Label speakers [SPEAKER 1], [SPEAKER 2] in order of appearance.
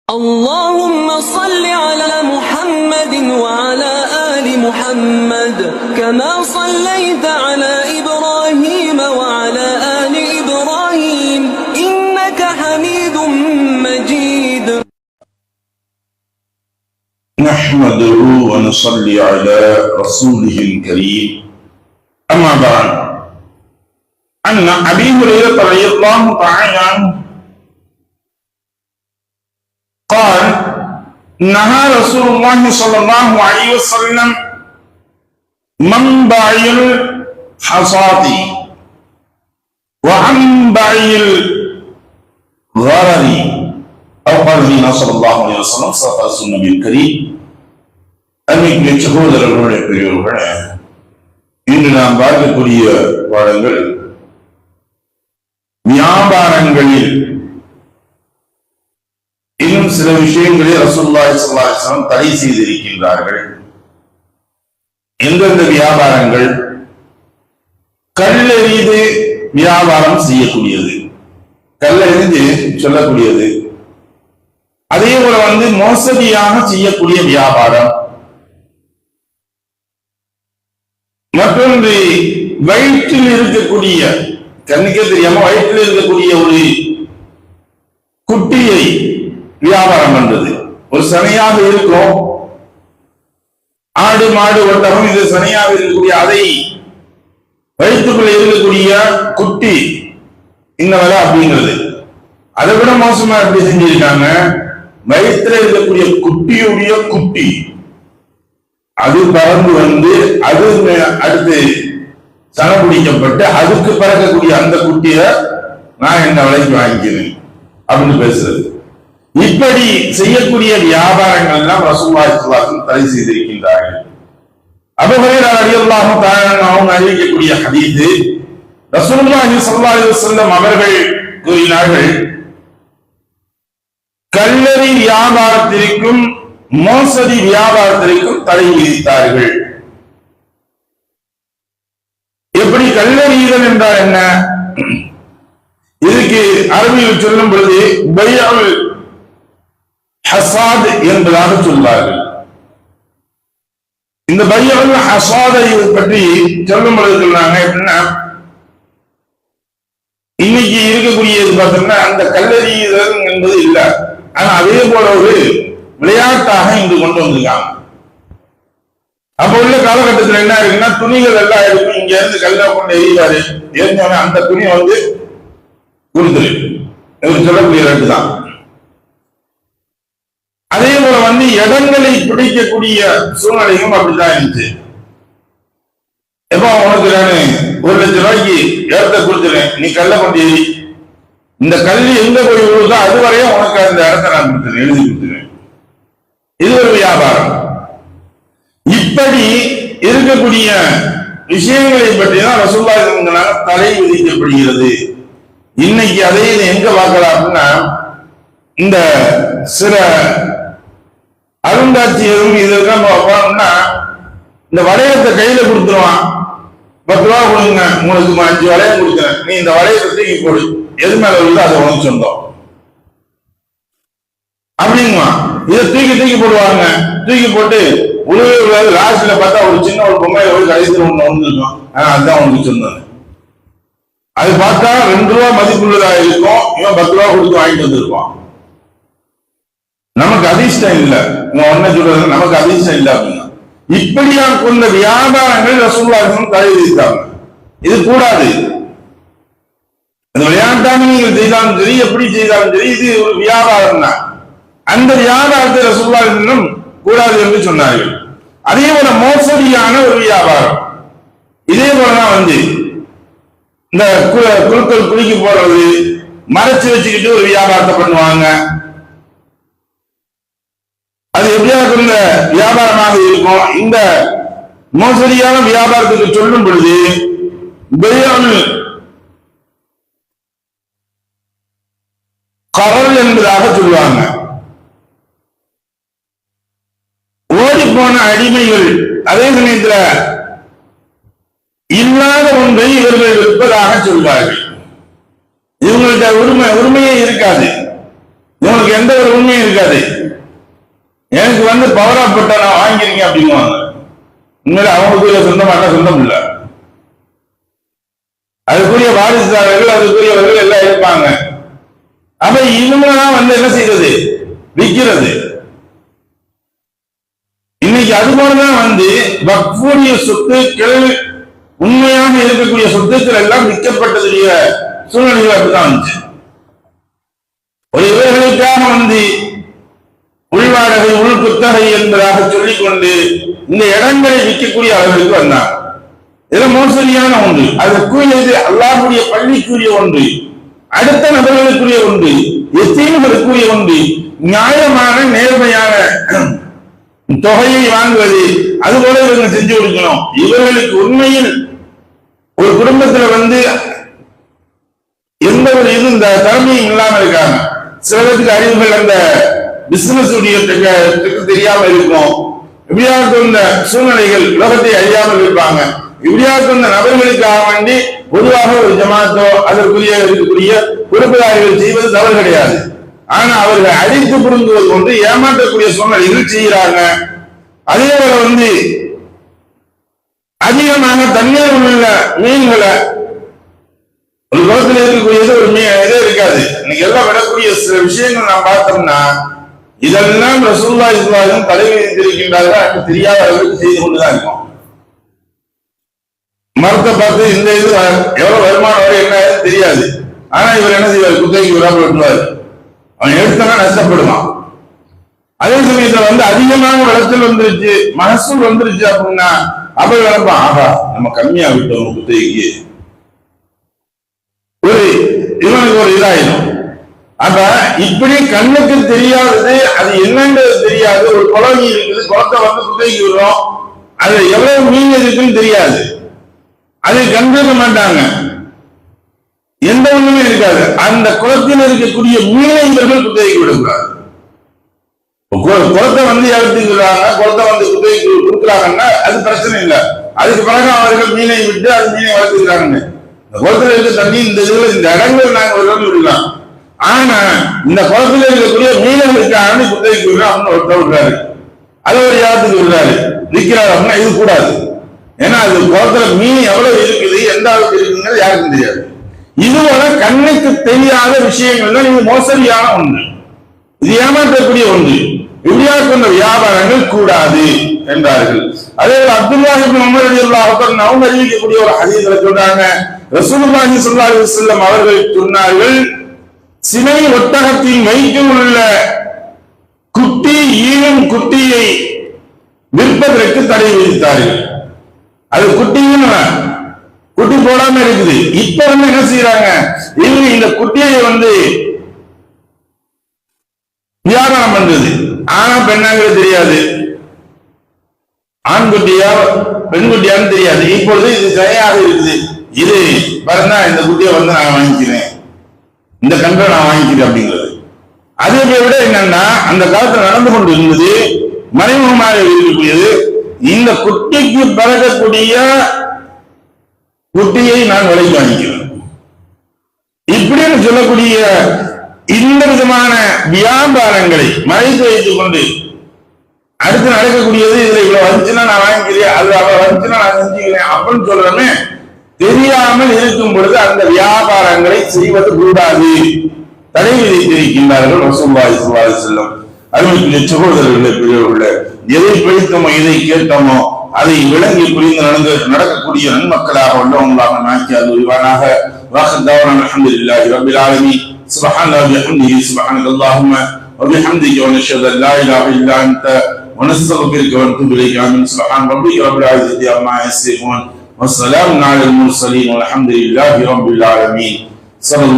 [SPEAKER 1] اللهم صل على محمد وعلى آل محمد كما صليت على إبراهيم وعلى آل إبراهيم إنك حميد مجيد.
[SPEAKER 2] نحمده ونصلي على رسوله الكريم. أما بعد، عن أبي هريرة رضي الله تعالى عنه قال: نهى رسول الله صلى الله عليه وسلم من بيع الحصاد وعن بيع الغرر أو قال النبي صلى الله عليه وسلم صدق النبي الكريم. அன்னைக்கு சகோதரர்களுடைய பெரியவர்களே, இன்று நாம் பார்க்கக்கூடிய பாடங்கள் வியாபாரங்களில் இன்னும் சில விஷயங்களை ரசூலுல்லாஹி ஸல்லல்லாஹு அலைஹி வஸல்லம் தடை செய்திருக்கின்றார்கள். எந்தெந்த வியாபாரங்கள்? கல்லெறிந்து வியாபாரம் செய்யக்கூடியது, கல்லெறிந்து சொல்லக்கூடியது. அதே போல மோசடியாக செய்யக்கூடிய வியாபாரம். மற்றொன்று, வயிற்றில் இருக்கக்கூடிய, கண்ணுக்கே தெரியாம வயிற்றில் இருக்கக்கூடிய ஒரு குட்டியை வியாபாரம் பண்றது. ஒரு சனையாக இருக்கும், ஆடு மாடு ஒட்டகம், இது சனையாக இருக்கக்கூடிய, அதை வயிற்றுக்குள்ள இருக்கக்கூடிய குட்டி இந்த விலை அப்படிங்கிறது. அதை விட மோசமா எப்படி செஞ்சிருக்காங்க, வயிற்றுல இருக்கக்கூடிய குட்டியுடைய குட்டி அது பறந்து அது அடுத்து சனை பிடிக்கப்பட்டு அதுக்கு பறக்கக்கூடிய அந்த குட்டிய நான் என்ன விலைக்கு வாங்கிக்கிறேன் அப்படின்னு பேசுறது. இப்படி செய்யக்கூடிய வியாபாரங்கள் எல்லாம் ரசூலுல்லாஹி ஸல்லல்லாஹு அலைஹி வஸல்லம் தடை செய்திருக்கின்றார்கள். அபூ ஹுரைரா ரலியல்லாஹு தஆலா அவங்க அறிவிக்கக்கூடிய ஹதீஸ், ரசூலுல்லாஹி ஸல்லல்லாஹு அலைஹி வஸல்லம் அவர்கள் கூறினார்கள், கல்லறி வியாபாரத்திற்கும் மோசடி வியாபாரத்திற்கும் தடை விதித்தார்கள். எப்படி கல்லறிதல் என்றால் என்ன? இதுக்கு அரபியில் சொல்லும் பொழுது பைஅல் ஹஸாத் என்பதாக சொல்வார்கள். இந்த பைஅல் ஹஸாதை பற்றி சொல்லும் பொழுது சொல்றாங்க எப்படின்னா, இன்னைக்கு இருக்கக்கூடியது பார்த்தோம்னா அந்த கல்லறிதல் என்பது இல்லை, ஆனா அதே போல ஒரு விளையாட்டாக இன்று கொண்டு வந்திருக்காங்க. அப்ப உள்ள காலகட்டத்தில் என்ன இருக்குன்னா, துணிகள் எல்லாம் இருக்கும், இங்க இருந்து கல்ல கொண்டு எறிவாரு, எரிஞ்சவன அந்த துணி கொடுத்துரு சொல்லக்கூடிய ரேட்டு தான். அதே போல இடங்களை பிடிக்கக்கூடிய சூழ்நிலையும் அப்படித்தான் இருந்துச்சு. எப்ப உனக்கு நானு 1 லட்சம் ரூபாய்க்கு இடத்த கொடுத்துறேன், நீ கல்ல கொண்டு எரி, இந்த கல்வி எங்க போய் விழுதோ அது வரையும் உனக்கு அந்த இடத்த நான் கொடுத்துறேன், எழுதி கொடுத்துறேன். இது ஒரு வியாபாரம். இப்படி இருக்கக்கூடிய விஷயங்களை பற்றி தான் ரசூலுல்லாஹி ஸல்லல்லாஹு அலைஹி வஸல்லம் தடை விதிக்கப்படுகிறது. இன்னைக்கு அதை எங்க பார்க்கலாம் அப்படின்னா, இந்த சில அருங்காட்சியகம் இதெல்லாம் போனோம்னா, இந்த வளையத்தை கையில கொடுத்துருவான், 10 ரூபா கொடுங்க, உங்களுக்கு 5 வளையம் கொடுக்குறேன், நீ இந்த வளையத்தை தூக்கி போடு, எது மேல வருதோ அதை உனக்கு சொந்தம் அப்படிங்குமா. இதை தூக்கி போடுவாங்க. தூக்கி போட்டு உழுவு லாஸ்ட்ல பார்த்தா ஒரு சின்ன ஒரு பொம்மை ஒரு கடைசியில் ஒண்ணு வந்துருக்கும், அதுதான் உனக்கு சொந்தம். அது பார்த்தா 2 ரூபா மதிப்புள்ளதா இருக்கும், இவன் 10 ரூபா கொடுத்து வாங்கிட்டு வந்திருப்பான். நமக்கு அதிர்ஷ்டம் இல்லை, ஒன்ன சொல்றது நமக்கு அதிர்ஷ்டம் இல்லை அப்படின்னா. இப்படியா கொண்ட வியாபாரங்கள் ரசூலுல்லாஹி ஸல்லல்லாஹு அலைஹி வஸல்லம் தடை விதித்தாங்க. இது கூடாது. அந்த விளையாட்டாக நீங்கள் செய்தாலும் சரி, எப்படி செய்தாலும் சரி, இது ஒரு வியாபாரம் தான். அந்த வியாபாரத்தை ரசூலுல்லாஹி ஸல்லல்லாஹு அலைஹி வஸல்லம் கூடாது என்று சொன்னார்கள். அதே போல மோசடியான ஒரு வியாபாரம், இதே போலதான் இந்த குழுக்கள் குளிக்கு போடுறது, மறைச்சு வச்சுக்கிட்டு ஒரு வியாபாரத்தை பண்ணுவாங்க. அது எப்படியாக இந்த வியாபாரமாக இருக்கும். இந்த மோசடியான வியாபாரத்துக்கு சொல்லும் பொழுது பைஅல் கரல் என்பதாக சொல்லுவாங்க. ஓடி போன அடிமைகள், அதே சமயத்தில் இல்லாத ஒன்றை இவர்கள் விற்பதாக சொல்வார்கள். இவங்கள்ட்ட உரிமையே இருக்காது. இவனுக்கு எந்த ஒரு உண்மையும் இருக்காது. எனக்கு வந்து பவராப்பட்ட நான் வாங்கிருக்கேன் அப்படிங்குவாங்க. உண்மையில அவங்களுக்குரிய சொந்தம் இல்லை. அதுக்குரிய வாரிசுதாரர்கள் அதுக்குரியவர்கள் எல்லாம் இருப்பாங்க. அப்ப இவங்கதான் வந்து என்ன செய்யறது, விற்கிறது. இன்னைக்கு அது போலதான் வந்து வக்ஃபுடைய சொத்துக்கள், உண்மையாக இருக்கக்கூடிய சொத்துக்கள் எல்லாம் விற்கப்பட்டதுடைய சூழ்நிலைகள் அப்படிதான் வந்துச்சு. ஒரு இவர்களுக்காக வந்து உள்வாடகை உள் குத்தகை என்பதாக சொல்லிக்கொண்டு இந்த இடங்களை விற்கக்கூடிய அவர்களுக்கு வந்தாங்க. இது மோசடியான ஒன்று. அதற்குரியது அல்லாஹ்வுடைய பள்ளிக்குரிய ஒன்று, அடுத்த நபர்களுக்குரிய ஒன்று, எத்தீம்களுக்குரிய ஒன்று. நியாயமான நேர்மையான தொகையை வாங்குவது அதுபோல இவங்க செஞ்சு கொடுக்கணும். இவர்களுக்கு உண்மையில் ஒரு குடும்பத்துல வந்து எந்த ஒரு இது இந்த திறமையும் இல்லாம இருக்காங்க. சிலருக்கு அறிவுகள் அந்த பிசினஸ் தெரியாம இருக்கும். இப்படியாக இந்த சூழ்நிலைகள் உலகத்தை அறியாமல் இருப்பாங்க. இப்படியாக இந்த நபர்களுக்காக வேண்டி பொதுவாக ஒரு ஜமாத்தோ அதற்குரிய இருக்கக்கூடிய பொறுப்புதாரிகள் செய்வது தவறு கிடையாது. ஆனா அவர்கள் அடித்து புரிந்துவது கொண்டு ஏமாற்றக்கூடிய சூழ்நிலைகள் செய்கிறாங்க. அதே போல வந்து அதிகமாக தண்ணீர் உள்ள மீன்களை ஒரு குளத்தில் இருக்கக்கூடியது ஒரு இதே இருக்காது. இன்னைக்கு எல்லாம் விடக்கூடிய சில விஷயங்கள் நாம் பார்த்தோம்னா இதெல்லாம் ரசூலுல்லாஹி ஸல்லல்லாஹு அலைஹி வஸல்லம் தடை விதித்திருக்கின்றார்கள் என்று தெரியாத அளவுக்கு செய்து கொண்டுதான் இருக்கும். மரத்தை பார்த்து இந்த இது எவ்வளவு வருமானம் வரை என்ன தெரியாது. ஆனா இவர் என்ன செய்வார், குத்தகைக்கு விடாமல் விட்டுவார். அவன் எடுத்தனா நஷ்டப்படுவான். அதே சமயத்துல வந்து அதிகமான விளைச்சல் வந்துருச்சு, மகசூல் வந்துருச்சு அப்படின்னா அப்ப நினைப்பான், ஆகா நம்ம கம்மியா விட்டோம் குத்தகைக்கு, ஒரு இவனுக்கு ஒரு இதாயிடும். அப்ப இப்படி கண்ணுக்கு தெரியாதது, அது என்னன்றது தெரியாது. ஒரு குளம் இருக்குது, குளத்தை வந்து குத்தகைக்கு விடுறோம், அது எவ்வளவு மீன் இருக்குன்னு தெரியாது, அதை கண்டுக்க மாட்டாங்க, எந்த ஒண்ணுமே இருக்காது. அந்த குளத்தில் இருக்கக்கூடிய மீனை இவர்கள் குத்தகைக்கு விடக்கூடாது. குளத்தை வந்து எடுத்துக்கிறாங்க, குளத்தை வந்து குத்தகைக்கு கொடுக்குறாங்கன்னா அது பிரச்சனை இல்லை. அதுக்கு பிறகு அவர்கள் மீனை விட்டு அது மீனை வளர்த்துக்கிறாங்க. இந்த குளத்துல இருக்க தண்ணி இந்த இதுல இந்த இடங்கள் நாங்க ஒரு விடலாம். ஆனா இந்த குளத்துல இருக்கக்கூடிய மீனவர்களுக்கு குத்தகைக்கு விடுறோம் அப்படின்னு ஒருத்தர் விடுறாரு, அதை ஒரு யாரத்துக்கு விடுறாரு, விற்கிறாரு அப்படின்னா இது கூடாது. ஏன்னா அது குளத்துல மீன் எவ்வளவு இருக்குது, எந்த அளவுக்கு இருக்குங்கிறது யாருக்கும் தெரியாது. இதுபோல கண்ணுக்கு தெரியாத விஷயங்கள் தான் இது மோசடியான ஒன்று, இது ஏமாற்றக்கூடிய ஒன்று. இப்படியாக கொண்ட வியாபாரங்கள் கூடாது என்றார்கள். அதே போல அப்துல்லாஹ் இப்னு உமர் ரலியல்லாஹு அன்ஹு அவங்க அறிவிக்கக்கூடிய ஒரு ஹதீஸ்ல சொல்றாங்க, ரசூலுல்லாஹி ஸல்லல்லாஹு அலைஹி வஸல்லம் அவர்கள் சொன்னார்கள், சினை ஒட்டகத்தின் வயிற்றில் உள்ள குட்டி ஈனும் குட்டியை விற்பதற்கு தடை விதித்தார்கள். அது குட்டியும் குட்டி போடாம இருக்குது. இப்ப வந்து என்ன செய்யறாங்க, இவங்க இந்த குட்டியை வந்து வியாபாரம் பண்றது. ஆனா பெண்ணாங்கிறது தெரியாது, ஆண்குட்டியா பெண்குட்டியான்னு தெரியாது. இப்பொழுது இது சரியாக இருக்குது, இது பாருங்க இந்த குட்டியை வந்து நான் வாங்கிக்கிறேன், இந்த கன்றை நான் வாங்கிக்கிறேன் அப்படிங்கிறது. அதை விட என்னன்னா அந்த காலத்துல நடந்து கொண்டு இருந்தது மறைமுகமாக இருக்கக்கூடியது, இந்த குட்டிக்கு பிறக்கக்கூடிய குட்டியை நான் விலைக்கு வாங்கிக்கிறேன் இப்படின்னு சொல்லக்கூடிய இந்த விதமான வியாபாரங்களை மறைத்து வைத்துக் கொண்டு அடுத்து நடக்கக்கூடியது, இதுல இவ்வளவு வந்துச்சுன்னா நான் வாங்கிக்கிறேன், அது அவ்வளவு வந்துச்சுன்னா நான் செஞ்சுக்கிறேன் அப்படின்னு சொல்றமே தெரியாமல் இருக்கும் பொழுது அந்த வியாபாரங்களை செய்வது கூடாது, தடை விதித்திருக்கின்றார்கள் ரசூலுல்லாஹி ஸல்லல்லாஹு அலைஹி வஸல்லம். அருமைக்குரிய சகோதரர்களே, பெரியவர்களே, எதை படித்தோமோ எதை கேட்டோமோ அதை விளங்கி புரிந்து நடக்கக்கூடிய நன்மக்களாக உள்ளவங்களாக நாக்கி அது உரிவானாக. அல்ஹம்துலில்லாஹி ரப்பில் ஆலமீன். சுப்ஹானல்லாஹி வபிஹம்திஹி சுப்ஹானல்லாஹும்ம வபிஹம்திஹி வ நஷ்ஹது அல்லா இலாஹா இல்லா அன்த வ நஸ்தக்ஃபிருக வ நதுபு இலைக. ஆமீன். சுப்ஹான ரப்பிக ரப்பில் இஸ்ஸத்தி அம்மா யசிஃபூன் வ ஸலாமுன் அலல் முர்ஸலீன் வல்ஹம்துலில்லாஹி ரப்பில் ஆலமீன்.